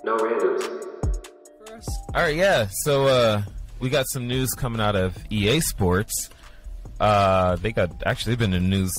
No randoms. All right, yeah. So we got some news coming out of EA Sports. They've been in the news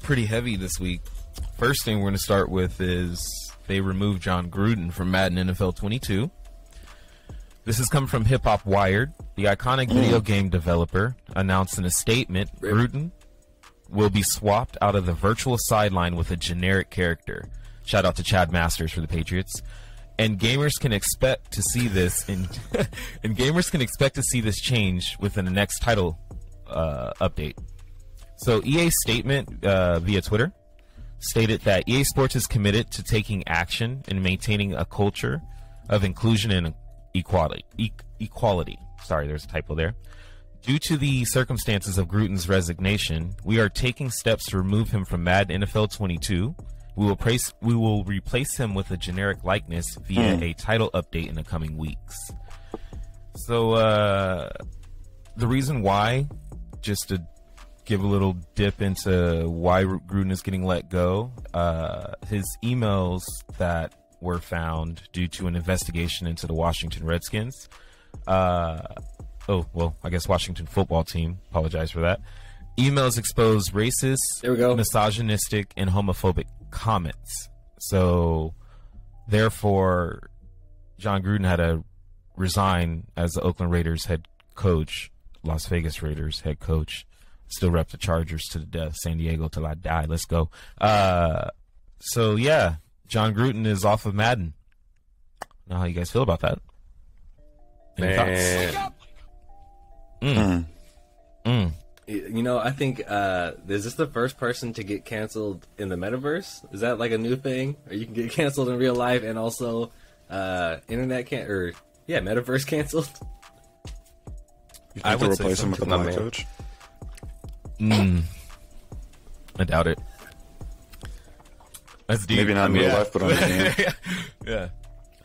pretty heavy this week. First thing we're going to start with is they removed Jon Gruden from Madden NFL 22. This has come from Hip Hop Wired. The iconic video game developer announced in a statement, Gruden will be swapped out of the virtual sideline with a generic character. Shout out to Chad Masters for the Patriots. And gamers can expect to see this change within the next title update. So EA's statement via Twitter stated that EA Sports is committed to taking action and maintaining a culture of inclusion and equality. Sorry, there's a typo there. Due to the circumstances of Gruden's resignation, we are taking steps to remove him from Madden NFL 22. We will replace him with a generic likeness via a title update in the coming weeks. So the reason why, just to give a little dip into why Gruden is getting let go, his emails that were found due to an investigation into the Washington Redskins. I guess Washington football team. Apologize for that. Emails expose racist, misogynistic, and homophobic comments. So, therefore, Jon Gruden had to resign as the Oakland Raiders head coach, Las Vegas Raiders head coach. Still rep the Chargers to the death. San Diego till I die. Let's go. So, yeah, Jon Gruden is off of Madden. Now, how you guys feel about that? Any thoughts? You know, I think, is this the first person to get canceled in the metaverse? Is that like a new thing? Or you can get canceled in real life and also metaverse canceled? You think they'll replace him with a black coach? I doubt it. That's deep. Maybe not in real life, but on the game. Yeah.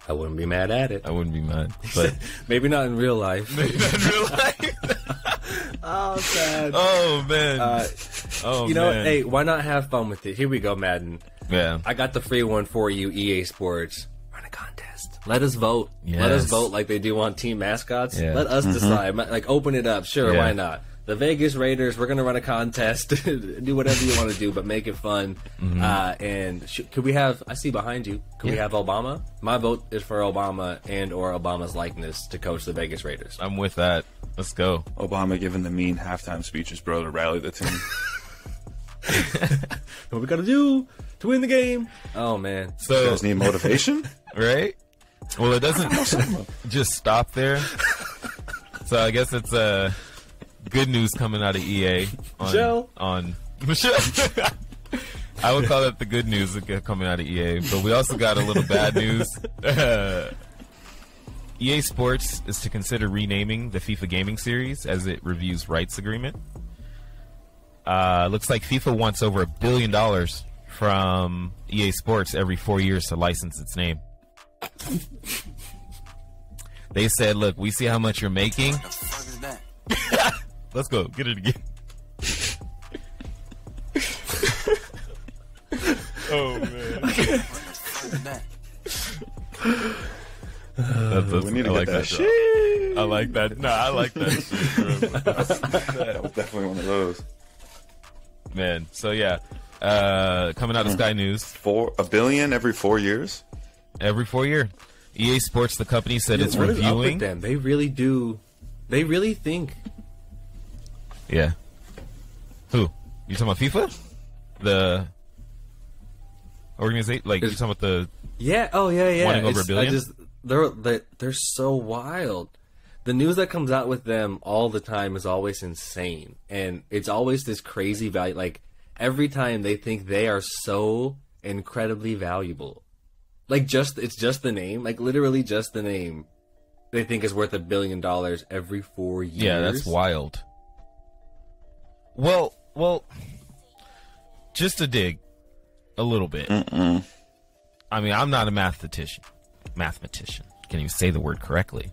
I wouldn't be mad at it. I wouldn't be mad. But maybe not in real life. Maybe not in real life. Oh, sad. Oh, man. Man. Hey, why not have fun with it? Here we go, Madden. Yeah. I got the free one for you, EA Sports. Run a contest. Let us vote. Yes. Let us vote like they do on team mascots. Yeah. Let us decide. Like, open it up. Sure, why not? The Vegas Raiders, we're going to run a contest. Do whatever you want to do, but make it fun. Could we have, I see behind you, could we have Obama? My vote is for Obama and or Obama's likeness to coach the Vegas Raiders. I'm with that. Let's go. Obama giving the mean halftime speeches, bro, to rally the team. What we got to do to win the game? Oh, man. So, you guys need motivation? Right? Well, it doesn't just stop there. So I guess it's good news coming out of EA on Michelle. I would call that the good news coming out of EA, but we also got a little bad news. EA Sports is to consider renaming the FIFA gaming series as it reviews rights agreement. Looks like FIFA wants over $1 billion from EA Sports every 4 years to license its name. They said, look, we see how much you're making. What the fuck is that? Let's go. Get it again. Oh, man. What the fuck is that? We need to get that shit. I like that. No, I like that shit. That was definitely one of those. Man, so yeah. Coming out of Sky News. $1 billion every 4 years? Every 4 year. EA Sports, the company, said it's what is up reviewing. with them? They really do. They really think. Yeah. Who? You talking about FIFA? The organization? Like, you talking about the... Yeah, oh, yeah. Wanting over $1 billion? They're so wild. The news that comes out with them all the time is always insane. And it's always this crazy value. Like, every time they think they are so incredibly valuable. Like, it's just the name. Like, literally just the name. They think is worth $1 billion every 4 years. Yeah, that's wild. Well, just to dig a little bit. I mean, I'm not a mathematician. Can't even say the word correctly.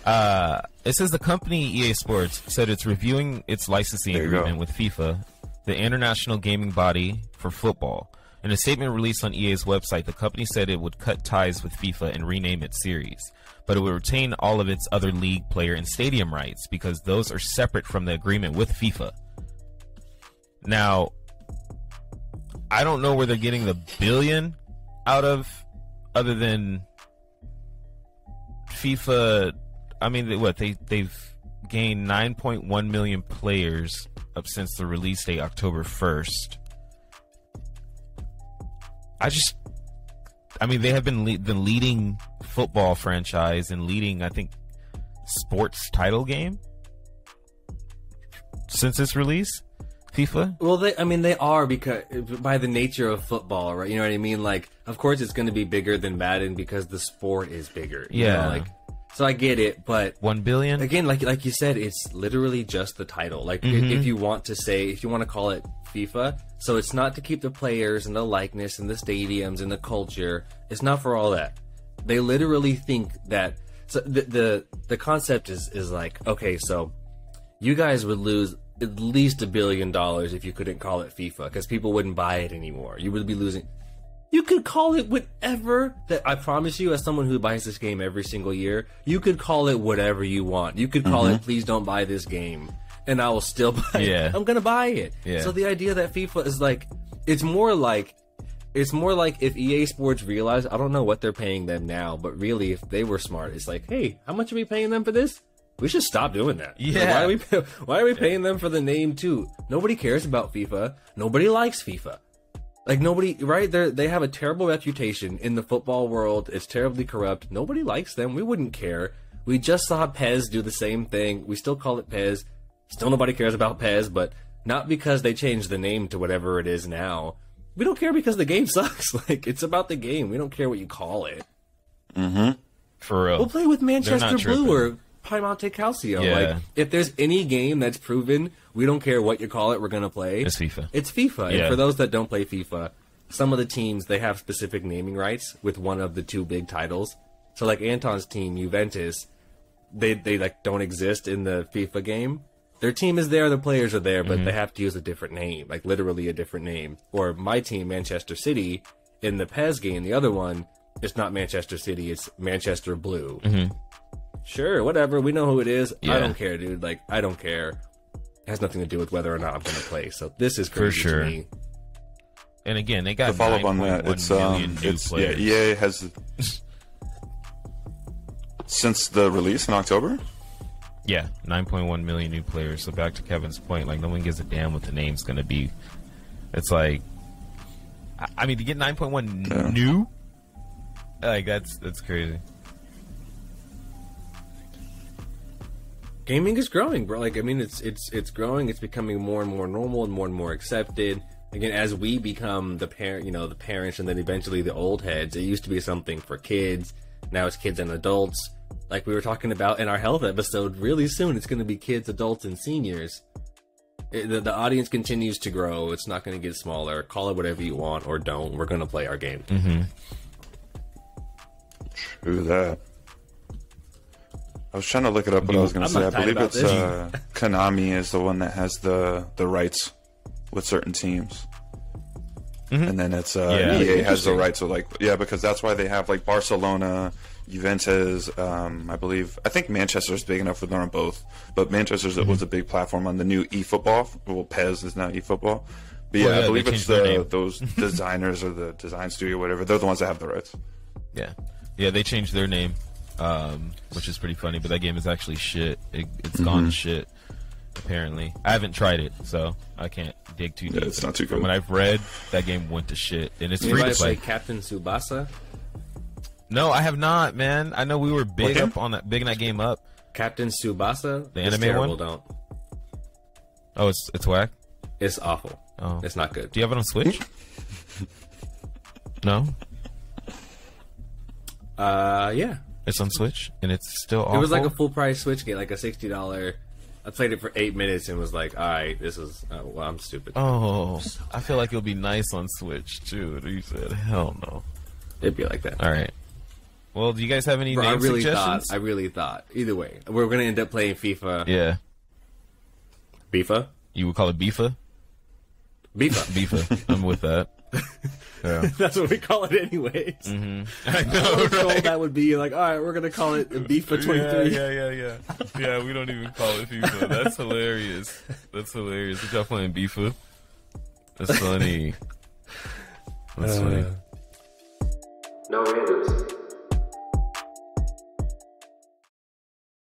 It says the company EA Sports said it's reviewing its licensing agreement with FIFA, the international gaming body for football, In a statement released on EA's website, the company said it would cut ties with FIFA and rename its series, but it would retain all of its other league, player, and stadium rights because those are separate from the agreement with FIFA. Now, I don't know where they're getting the billion out of, other than FIFA. I mean, they've gained 9.1 million players up since the release date, October 1st. They have been the leading football franchise and leading, I think, sports title game since its release. FIFA? Well, they are, because by the nature of football, right? You know what I mean? Like, of course it's going to be bigger than Madden because the sport is bigger. You know? So I get it, but 1 billion again, like you said, it's literally just the title. Like, if you want to call it FIFA, so it's not to keep the players and the likeness and the stadiums and the culture. It's not for all that. They literally think that. So the concept is like, okay, so you guys would lose at least $1 billion if you couldn't call it FIFA, because people wouldn't buy it anymore. You would be losing. You could call it whatever. That I promise you, as someone who buys this game every single year, you could call it whatever you want. You could call it "Please don't buy this game," and I will still buy it. I'm gonna buy it. Yeah. So the idea that FIFA is like, it's more like if EA Sports realized, I don't know what they're paying them now, but really, if they were smart, it's like, hey, how much are we paying them for this? We should stop doing that. Yeah. Why are we paying them for the name too? Nobody cares about FIFA. Nobody likes FIFA. Like, nobody, right? They have a terrible reputation in the football world. It's terribly corrupt. Nobody likes them. We wouldn't care. We just saw Pez do the same thing. We still call it Pez. Still nobody cares about Pez, but not because they changed the name to whatever it is now. We don't care because the game sucks. Like, it's about the game. We don't care what you call it. For real. We'll play with Manchester Blue or Piemonte Calcio. Yeah. Like, if there's any game that's proven, we don't care what you call it, we're gonna play. It's FIFA. It's FIFA. Yeah. And for those that don't play FIFA, some of the teams, they have specific naming rights with one of the two big titles. So like Anton's team, Juventus, they like don't exist in the FIFA game. Their team is there, the players are there, but they have to use a different name, like literally a different name. Or my team, Manchester City, in the PES game, the other one, it's not Manchester City, it's Manchester Blue. Sure, whatever. We know who it is. Yeah. I don't care, dude. Like, I don't care. It has nothing to do with whether or not I'm going to play. So this is crazy For sure. to me. And again, they got To follow up on that, it's EA has since the release in October. 9.1 million new players. So back to Kevin's point, like, no one gives a damn what the name's going to be. It's like, I mean, to get 9.1 new, like, that's crazy. Gaming is growing, bro. Like, I mean, it's growing. It's becoming more and more normal and more accepted. Again, as we become the parents, and then eventually the old heads. It used to be something for kids. Now it's kids and adults. Like we were talking about in our health episode, really soon it's going to be kids, adults, and seniors. The audience continues to grow. It's not going to get smaller. Call it whatever you want or don't. We're going to play our game. True that. I was trying to look it up, what I was going to say. I believe it's Konami is the one that has the rights with certain teams. And then it's EA has the rights. So because that's why they have like Barcelona, Juventus. I think Manchester's big enough for them on both. But Manchester's was a big platform on the new eFootball. Well, PES is now eFootball. But I believe it's those designers or the design studio, whatever. They're the ones that have the rights. Yeah, they changed their name, which is pretty funny. But that game is actually shit. It's gone to shit. Apparently, I haven't tried it, so I can't dig too deep. It's not too good. From what I've read, that game went to shit, and it's free to play. Captain Tsubasa? No, I have not, man. I know we were big in that game up. Captain Tsubasa, the anime one. Don't. Oh, it's whack. It's awful. Oh, it's not good. Do you have it on Switch? No. Yeah. It's on Switch, and it's still awful. It was like a full price Switch game, like a $60. I played it for 8 minutes and was like, all right, this is, well, I'm stupid. Oh, I feel like it'll be nice on Switch, too. You said, hell no. It'd be like that. All right. Well, do you guys have any name suggestions? I really thought. Either way, we're going to end up playing FIFA. Yeah. FIFA? You would call it Bifa? Bifa. Bifa. I'm with that. Yeah. That's what we call it anyways. I know, I was told right? that would be like, all right, we're gonna call it FIFA 23. Yeah, we don't even call it FIFA. That's hilarious. That's hilarious. What y'all playing FIFA? That's funny. That's funny. No randoms.